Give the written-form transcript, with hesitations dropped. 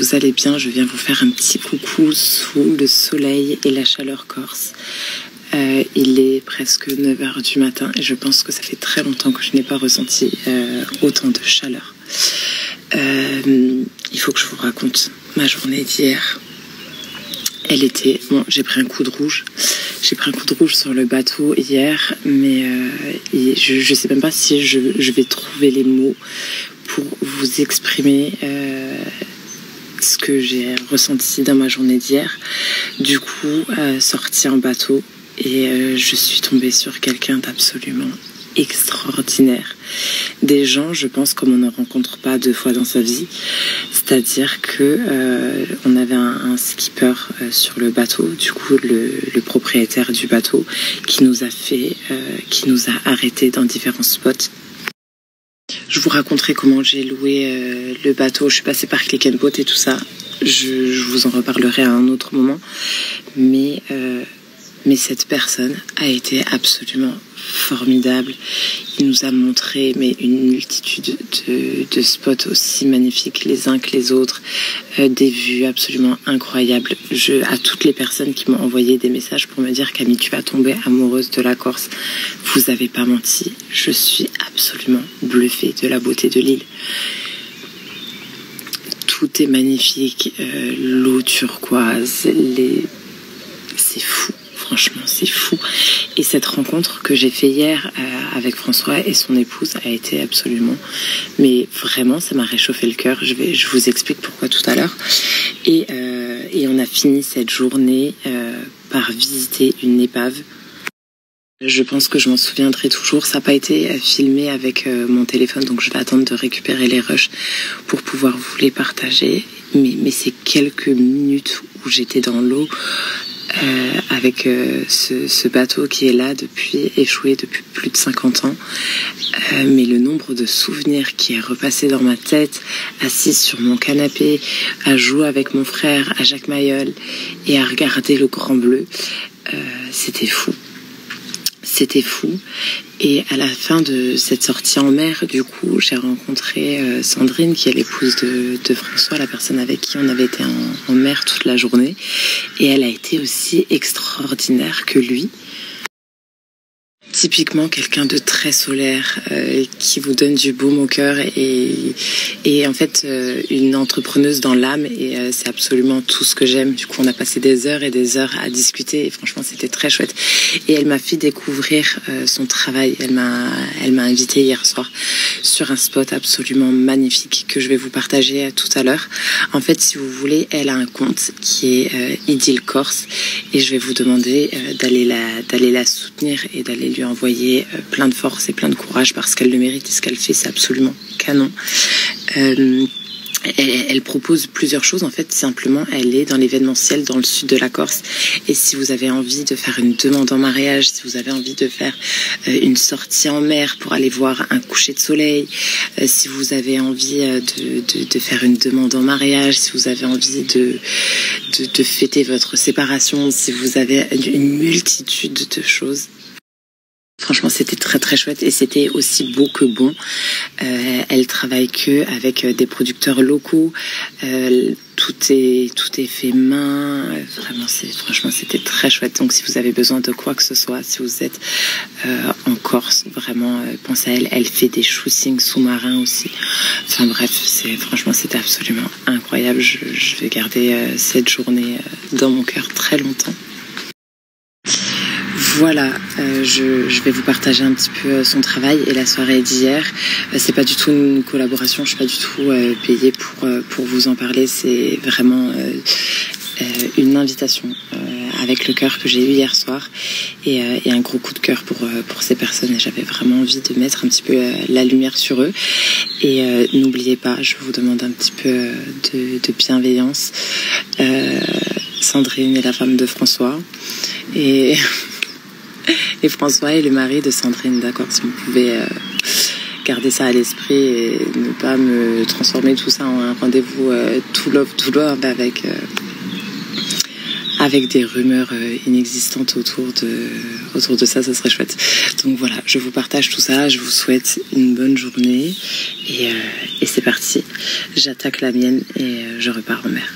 vous allez bien. Je viens vous faire un petit coucou sous le soleil et la chaleur corse. Il est presque 9 h du matin et je pense que ça fait très longtemps que je n'ai pas ressenti autant de chaleur. Il faut que je vous raconte ma journée d'hier. Elle était... Bon, j'ai pris un coup de rouge. J'ai pris un coup de rouge sur le bateau hier, mais je ne sais même pas si je vais trouver les mots pour vous exprimer ce que j'ai ressenti dans ma journée d'hier. Du coup, sortie en bateau et je suis tombée sur quelqu'un d'absolument extraordinaire. Des gens, je pense, comme on ne rencontre pas 2 fois dans sa vie. C'est-à-dire que on avait un skipper sur le bateau, du coup le propriétaire du bateau qui nous a arrêtés dans différents spots. Je vous raconterai comment j'ai loué le bateau. Je suis passée par Click and Boat et tout ça. Je vous en reparlerai à un autre moment. Mais cette personne a été absolument formidable. Il nous a montré une multitude de spots aussi magnifiques les uns que les autres, des vues absolument incroyables. À toutes les personnes qui m'ont envoyé des messages pour me dire Camille, tu vas tomber amoureuse de la Corse. Vous n'avez pas menti. Je suis absolument bluffée de la beauté de l'île. Tout est magnifique, l'eau turquoise, c'est fou. Franchement, c'est fou. Et cette rencontre que j'ai fait hier avec François et son épouse a été absolument... Mais vraiment, ça m'a réchauffé le cœur. Je vous explique pourquoi tout à l'heure. Et on a fini cette journée par visiter une épave. Je pense que je m'en souviendrai toujours. Ça n'a pas été filmé avec mon téléphone, donc je vais attendre de récupérer les rushs pour pouvoir vous les partager. Mais c'est quelques minutes où j'étais dans l'eau avec ce bateau qui est là échoué depuis plus de 50 ans. Mais le nombre de souvenirs qui est repassé dans ma tête, assise sur mon canapé, à jouer avec mon frère, à Jacques Mayol et à regarder le Grand Bleu, c'était fou. C'était fou. Et à la fin de cette sortie en mer, du coup, j'ai rencontré Sandrine, qui est l'épouse de François, la personne avec qui on avait été en mer toute la journée. Et elle a été aussi extraordinaire que lui. Typiquement quelqu'un de très solaire, qui vous donne du baume au cœur et en fait une entrepreneuse dans l'âme et c'est absolument tout ce que j'aime. Du coup on a passé des heures et des heures à discuter et franchement c'était très chouette. Et elle m'a fait découvrir son travail. Elle m'a invitée hier soir sur un spot absolument magnifique que je vais vous partager tout à l'heure. En fait, si vous voulez, elle a un compte qui est Idylle Corse et je vais vous demander d'aller la soutenir et d'aller lui envoyer plein de force et plein de courage parce qu'elle le mérite et ce qu'elle fait c'est absolument canon. Elle propose plusieurs choses en fait. Simplement elle est dans l'événementiel dans le sud de la Corse et si vous avez envie de faire une demande en mariage, si vous avez envie de faire une sortie en mer pour aller voir un coucher de soleil, si vous avez envie de faire une demande en mariage, si vous avez envie de fêter votre séparation, si vous avez une multitude de choses. Franchement, c'était très très chouette et c'était aussi beau que bon. Elle travaille avec des producteurs locaux. Tout est fait main. Franchement, c'était très chouette. Donc, si vous avez besoin de quoi que ce soit, si vous êtes en Corse, vraiment, pensez à elle. Elle fait des shootings sous-marins aussi. Enfin bref, franchement, c'était absolument incroyable. Je vais garder cette journée dans mon cœur très longtemps. Voilà, je vais vous partager un petit peu son travail et la soirée d'hier. C'est pas du tout une collaboration, je suis pas du tout payée pour vous en parler. C'est vraiment une invitation avec le cœur que j'ai eu hier soir et un gros coup de cœur pour ces personnes. Et j'avais vraiment envie de mettre un petit peu la lumière sur eux. Et n'oubliez pas, je vous demande un petit peu de bienveillance. Sandrine est la femme de François et François est le mari de Sandrine, d'accord, si vous pouvez garder ça à l'esprit et ne pas me transformer tout ça en un rendez-vous tout love avec avec des rumeurs inexistantes autour de ça, ça serait chouette. Donc voilà, je vous partage tout ça, je vous souhaite une bonne journée et c'est parti. J'attaque la mienne et je repars en mer.